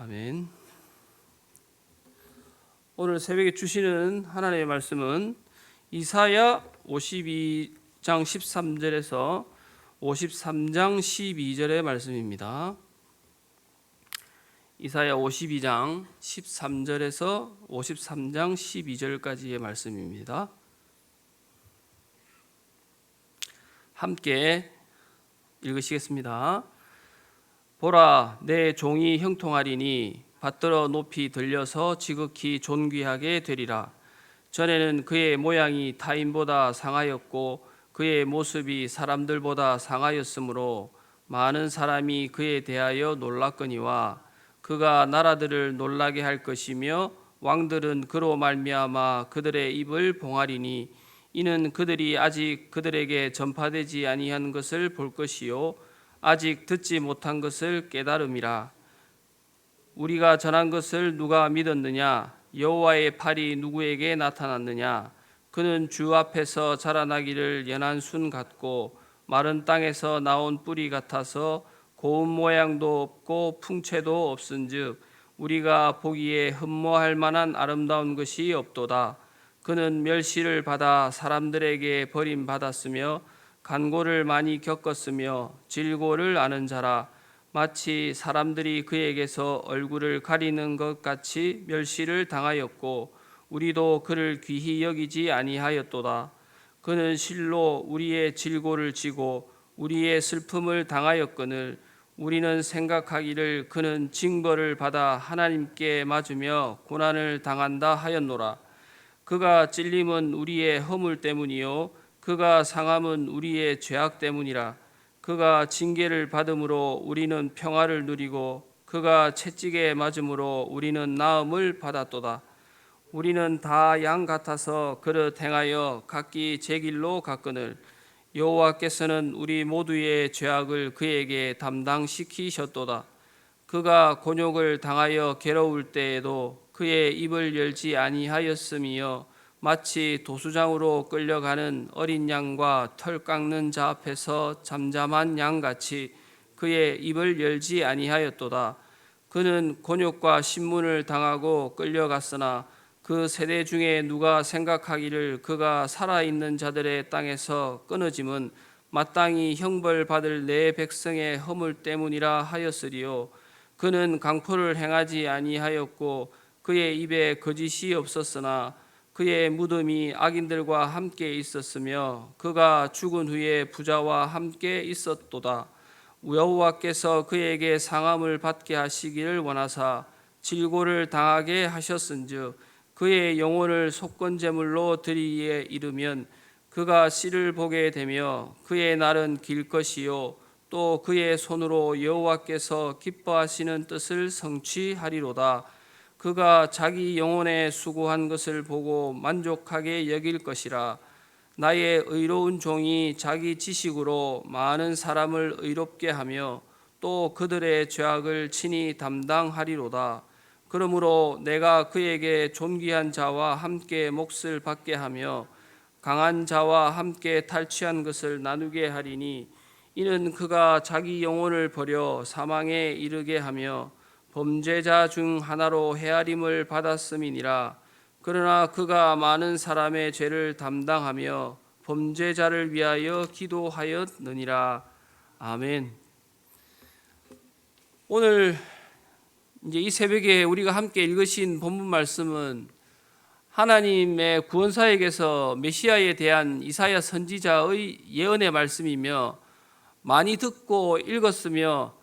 아멘. 오늘 새벽에 주시는 하나님의 말씀은 이사야 52장 13절에서 53장 12절의 말씀입니다. 이사야 52장 13절에서 53장 12절까지의 말씀입니다. 함께 읽으시겠습니다. 보라, 내 종이 형통하리니 받들어 높이 들려서 지극히 존귀하게 되리라. 전에는 그의 모양이 타인보다 상하였고 그의 모습이 사람들보다 상하였으므로 많은 사람이 그에 대하여 놀랐거니와 그가 나라들을 놀라게 할 것이며 왕들은 그로 말미암아 그들의 입을 봉하리니 이는 그들이 아직 그들에게 전파되지 아니한 것을 볼 것이요 아직 듣지 못한 것을 깨달음이라. 우리가 전한 것을 누가 믿었느냐? 여호와의 팔이 누구에게 나타났느냐? 그는 주 앞에서 자라나기를 연한 순 같고 마른 땅에서 나온 뿌리 같아서 고운 모양도 없고 풍채도 없은즉 우리가 보기에 흠모할 만한 아름다운 것이 없도다. 그는 멸시를 받아 사람들에게 버림받았으며 간고를 많이 겪었으며 질고를 아는 자라. 마치 사람들이 그에게서 얼굴을 가리는 것 같이 멸시를 당하였고 우리도 그를 귀히 여기지 아니하였도다. 그는 실로 우리의 질고를 지고 우리의 슬픔을 당하였거늘 우리는 생각하기를 그는 징벌을 받아 하나님께 맞으며 고난을 당한다 하였노라. 그가 찔림은 우리의 허물 때문이요 그가 상함은 우리의 죄악 때문이라. 그가 징계를 받음으로 우리는 평화를 누리고 그가 채찍에 맞음으로 우리는 나음을 받았도다. 우리는 다 양 같아서 그릇 행하여 각기 제 길로 갔거늘 여호와께서는 우리 모두의 죄악을 그에게 담당시키셨도다. 그가 곤욕을 당하여 괴로울 때에도 그의 입을 열지 아니하였으며 마치 도수장으로 끌려가는 어린 양과 털 깎는 자 앞에서 잠잠한 양같이 그의 입을 열지 아니하였도다. 그는 곤욕과 신문을 당하고 끌려갔으나 그 세대 중에 누가 생각하기를 그가 살아있는 자들의 땅에서 끊어짐은 마땅히 형벌받을 내 백성의 허물 때문이라 하였으리요. 그는 강포를 행하지 아니하였고 그의 입에 거짓이 없었으나 그의 무덤이 악인들과 함께 있었으며 그가 죽은 후에 부자와 함께 있었도다. 여호와께서 그에게 상함을 받게 하시기를 원하사 질고를 당하게 하셨은즉 그의 영혼을 속건제물로 드리기에 이르면 그가 씨를 보게 되며 그의 날은 길 것이요 또 그의 손으로 여호와께서 기뻐하시는 뜻을 성취하리로다. 그가 자기 영혼에 수고한 것을 보고 만족하게 여길 것이라. 나의 의로운 종이 자기 지식으로 많은 사람을 의롭게 하며 또 그들의 죄악을 친히 담당하리로다. 그러므로 내가 그에게 존귀한 자와 함께 몫을 받게 하며 강한 자와 함께 탈취한 것을 나누게 하리니 이는 그가 자기 영혼을 버려 사망에 이르게 하며 범죄자 중 하나로 헤아림을 받았음이니라. 그러나 그가 많은 사람의 죄를 담당하며 범죄자를 위하여 기도하였느니라. 아멘. 오늘 이제 이 새벽에 우리가 함께 읽으신 본문 말씀은 하나님의 구원사에게서 메시아에 대한 이사야 선지자의 예언의 말씀이며 많이 듣고 읽었으며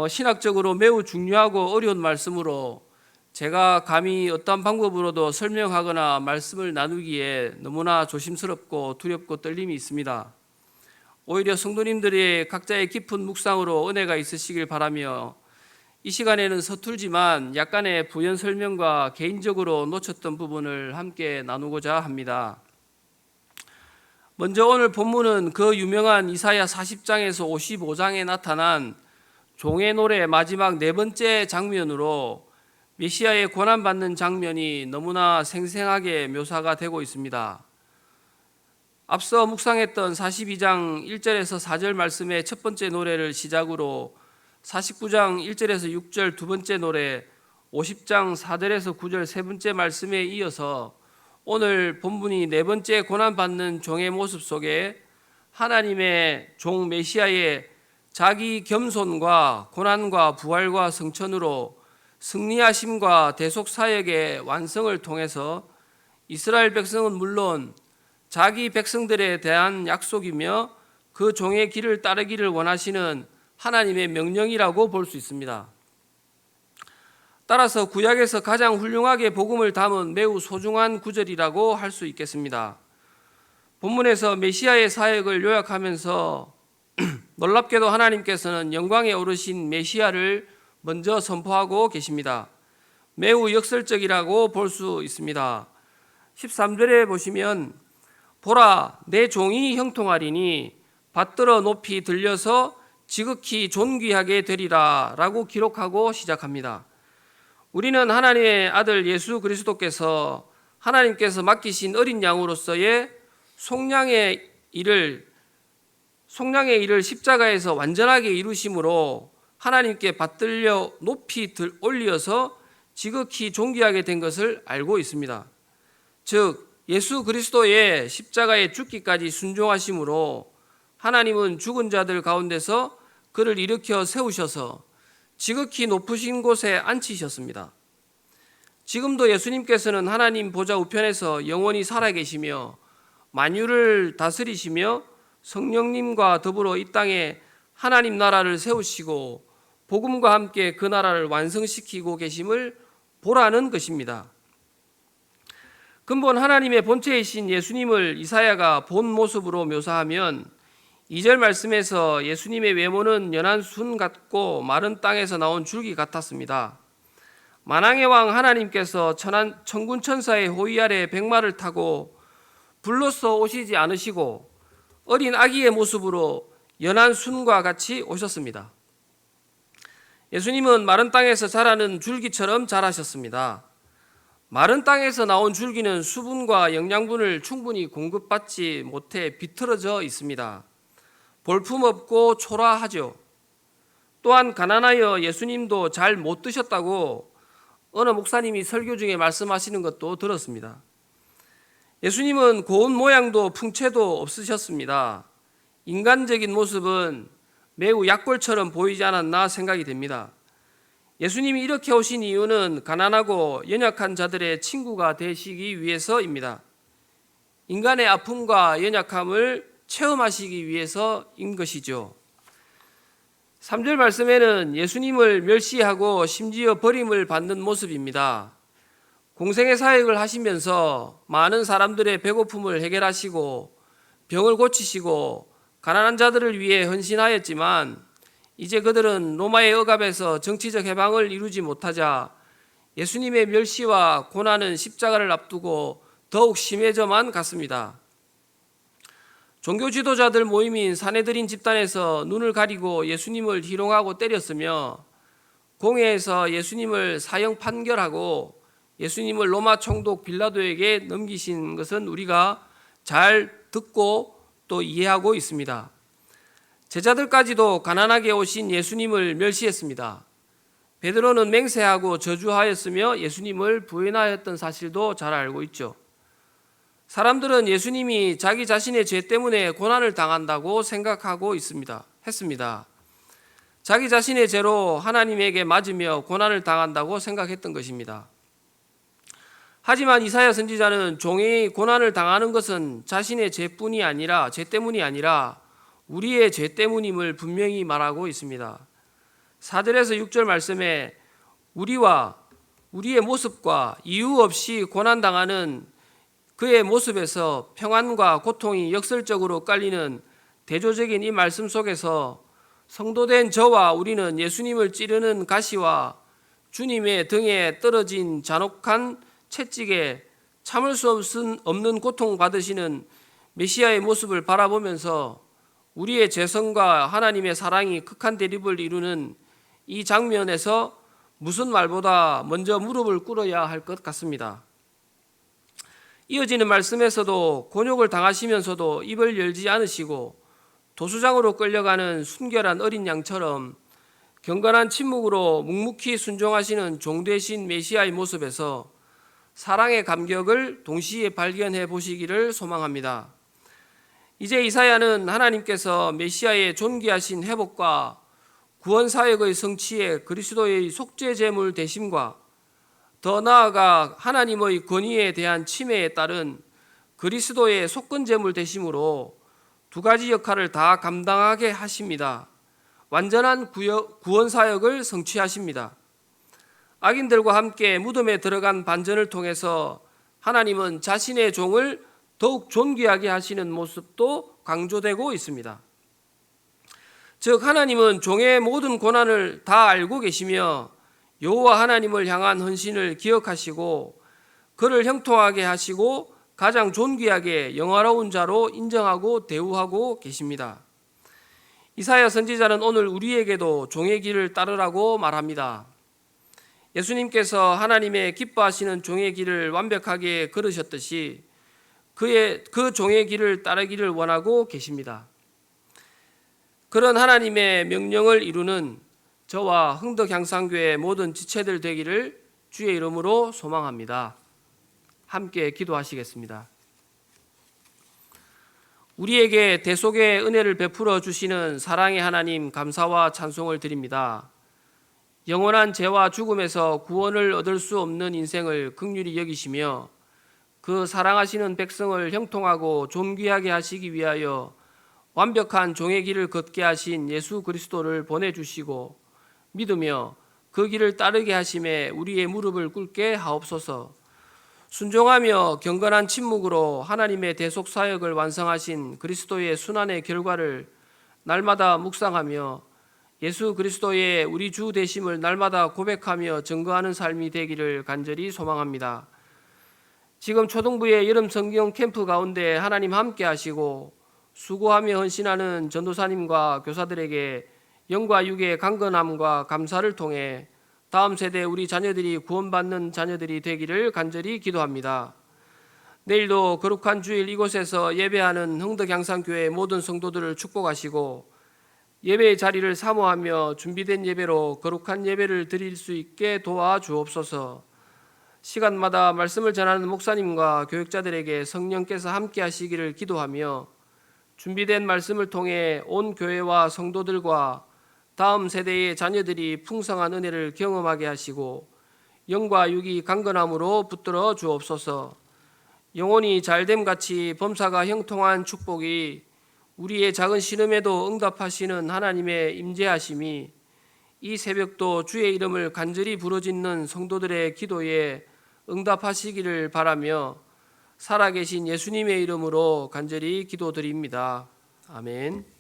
신학적으로 매우 중요하고 어려운 말씀으로 제가 감히 어떤 방법으로도 설명하거나 말씀을 나누기에 너무나 조심스럽고 두렵고 떨림이 있습니다. 오히려 성도님들의 각자의 깊은 묵상으로 은혜가 있으시길 바라며 이 시간에는 서툴지만 약간의 부연 설명과 개인적으로 놓쳤던 부분을 함께 나누고자 합니다. 먼저 오늘 본문은 그 유명한 이사야 40장에서 55장에 나타난 종의 노래 마지막 네 번째 장면으로 메시아의 고난받는 장면이 너무나 생생하게 묘사가 되고 있습니다. 앞서 묵상했던 42장 1절에서 4절 말씀의 첫 번째 노래를 시작으로 49장 1절에서 6절 두 번째 노래, 50장 4절에서 9절 세 번째 말씀에 이어서 오늘 본문이 네 번째 고난받는 종의 모습 속에 하나님의 종 메시아의 자기 겸손과 고난과 부활과 성천으로 승리하심과 대속사역의 완성을 통해서 이스라엘 백성은 물론 자기 백성들에 대한 약속이며 그 종의 길을 따르기를 원하시는 하나님의 명령이라고 볼 수 있습니다. 따라서 구약에서 가장 훌륭하게 복음을 담은 매우 소중한 구절이라고 할 수 있겠습니다. 본문에서 메시아의 사역을 요약하면서 놀랍게도 하나님께서는 영광에 오르신 메시아를 먼저 선포하고 계십니다. 매우 역설적이라고 볼 수 있습니다. 13절에 보시면 보라 내 종이 형통하리니 받들어 높이 들려서 지극히 존귀하게 되리라 라고 기록하고 시작합니다. 우리는 하나님의 아들 예수 그리스도께서 하나님께서 맡기신 어린 양으로서의 속량의 일을 십자가에서 완전하게 이루심으로 하나님께 받들려 높이 올려서 지극히 존귀하게 된 것을 알고 있습니다. 즉 예수 그리스도의 십자가에 죽기까지 순종하심으로 하나님은 죽은 자들 가운데서 그를 일으켜 세우셔서 지극히 높으신 곳에 앉히셨습니다. 지금도 예수님께서는 하나님 보좌 우편에서 영원히 살아계시며 만유를 다스리시며 성령님과 더불어 이 땅에 하나님 나라를 세우시고 복음과 함께 그 나라를 완성시키고 계심을 보라는 것입니다. 근본 하나님의 본체이신 예수님을 이사야가 본 모습으로 묘사하면 2절 말씀에서 예수님의 외모는 연한 순 같고 마른 땅에서 나온 줄기 같았습니다. 만왕의 왕 하나님께서 천군 천사의 호위 아래 백마를 타고 불로써 오시지 않으시고 어린 아기의 모습으로 연한 순과 같이 오셨습니다. 예수님은 마른 땅에서 자라는 줄기처럼 자라셨습니다. 마른 땅에서 나온 줄기는 수분과 영양분을 충분히 공급받지 못해 비틀어져 있습니다. 볼품없고 초라하죠. 또한 가난하여 예수님도 잘 못 드셨다고 어느 목사님이 설교 중에 말씀하시는 것도 들었습니다. 예수님은 고운 모양도 풍채도 없으셨습니다. 인간적인 모습은 매우 약골처럼 보이지 않았나 생각이 됩니다. 예수님이 이렇게 오신 이유는 가난하고 연약한 자들의 친구가 되시기 위해서입니다. 인간의 아픔과 연약함을 체험하시기 위해서인 것이죠. 3절 말씀에는 예수님을 멸시하고 심지어 버림을 받는 모습입니다. 공생의 사역을 하시면서 많은 사람들의 배고픔을 해결하시고 병을 고치시고 가난한 자들을 위해 헌신하였지만 이제 그들은 로마의 억압에서 정치적 해방을 이루지 못하자 예수님의 멸시와 고난은 십자가를 앞두고 더욱 심해져만 갔습니다. 종교 지도자들 모임인 사내들인 집단에서 눈을 가리고 예수님을 희롱하고 때렸으며 공회에서 예수님을 사형 판결하고 예수님을 로마 총독 빌라도에게 넘기신 것은 우리가 잘 듣고 또 이해하고 있습니다. 제자들까지도 가난하게 오신 예수님을 멸시했습니다. 베드로는 맹세하고 저주하였으며 예수님을 부인하였던 사실도 잘 알고 있죠. 사람들은 예수님이 자기 자신의 죄 때문에 고난을 당한다고 생각하고 했습니다. 자기 자신의 죄로 하나님에게 맞으며 고난을 당한다고 생각했던 것입니다. 하지만 이사야 선지자는 종이 고난을 당하는 것은 자신의 죄 때문이 아니라 우리의 죄 때문임을 분명히 말하고 있습니다. 4절에서 6절 말씀에 우리와 우리의 모습과 이유 없이 고난당하는 그의 모습에서 평안과 고통이 역설적으로 깔리는 대조적인 이 말씀 속에서 성도된 저와 우리는 예수님을 찌르는 가시와 주님의 등에 떨어진 잔혹한 채찍에 참을 수 없는 고통 받으시는 메시아의 모습을 바라보면서 우리의 죄성과 하나님의 사랑이 극한 대립을 이루는 이 장면에서 무슨 말보다 먼저 무릎을 꿇어야 할 것 같습니다. 이어지는 말씀에서도 곤욕을 당하시면서도 입을 열지 않으시고 도수장으로 끌려가는 순결한 어린 양처럼 경건한 침묵으로 묵묵히 순종하시는 종 되신 메시아의 모습에서 사랑의 감격을 동시에 발견해 보시기를 소망합니다. 이제 이사야는 하나님께서 메시아의 존귀하신 회복과 구원 사역의 성취에 그리스도의 속죄 제물 되심과 더 나아가 하나님의 권위에 대한 침해에 따른 그리스도의 속건 제물 되심으로 두 가지 역할을 다 감당하게 하십니다. 완전한 구원 사역을 성취하십니다. 악인들과 함께 무덤에 들어간 반전을 통해서 하나님은 자신의 종을 더욱 존귀하게 하시는 모습도 강조되고 있습니다. 즉 하나님은 종의 모든 고난을 다 알고 계시며 여호와 하나님을 향한 헌신을 기억하시고 그를 형통하게 하시고 가장 존귀하게 영화로운 자로 인정하고 대우하고 계십니다. 이사야 선지자는 오늘 우리에게도 종의 길을 따르라고 말합니다. 예수님께서 하나님의 기뻐하시는 종의 길을 완벽하게 걸으셨듯이 그 종의 길을 따르기를 원하고 계십니다. 그런 하나님의 명령을 이루는 저와 흥덕향상교회 모든 지체들 되기를 주의 이름으로 소망합니다. 함께 기도하시겠습니다. 우리에게 대속의 은혜를 베풀어 주시는 사랑의 하나님 감사와 찬송을 드립니다. 영원한 죄와 죽음에서 구원을 얻을 수 없는 인생을 긍휼히 여기시며 그 사랑하시는 백성을 형통하고 존귀하게 하시기 위하여 완벽한 종의 길을 걷게 하신 예수 그리스도를 보내주시고 믿으며 그 길을 따르게 하심에 우리의 무릎을 꿇게 하옵소서. 순종하며 경건한 침묵으로 하나님의 대속 사역을 완성하신 그리스도의 순환의 결과를 날마다 묵상하며 예수 그리스도의 우리 주 되심을 날마다 고백하며 증거하는 삶이 되기를 간절히 소망합니다. 지금 초등부의 여름 성경 캠프 가운데 하나님 함께 하시고 수고하며 헌신하는 전도사님과 교사들에게 영과 육의 강건함과 감사를 통해 다음 세대 우리 자녀들이 구원받는 자녀들이 되기를 간절히 기도합니다. 내일도 거룩한 주일 이곳에서 예배하는 흥덕향상교회 모든 성도들을 축복하시고 예배의 자리를 사모하며 준비된 예배로 거룩한 예배를 드릴 수 있게 도와주옵소서. 시간마다 말씀을 전하는 목사님과 교육자들에게 성령께서 함께 하시기를 기도하며 준비된 말씀을 통해 온 교회와 성도들과 다음 세대의 자녀들이 풍성한 은혜를 경험하게 하시고 영과 육이 강건함으로 붙들어 주옵소서. 영혼이 잘됨같이 범사가 형통한 축복이 우리의 작은 신음에도 응답하시는 하나님의 임재하심이 이 새벽도 주의 이름을 간절히 부르짖는 성도들의 기도에 응답하시기를 바라며 살아계신 예수님의 이름으로 간절히 기도드립니다. 아멘.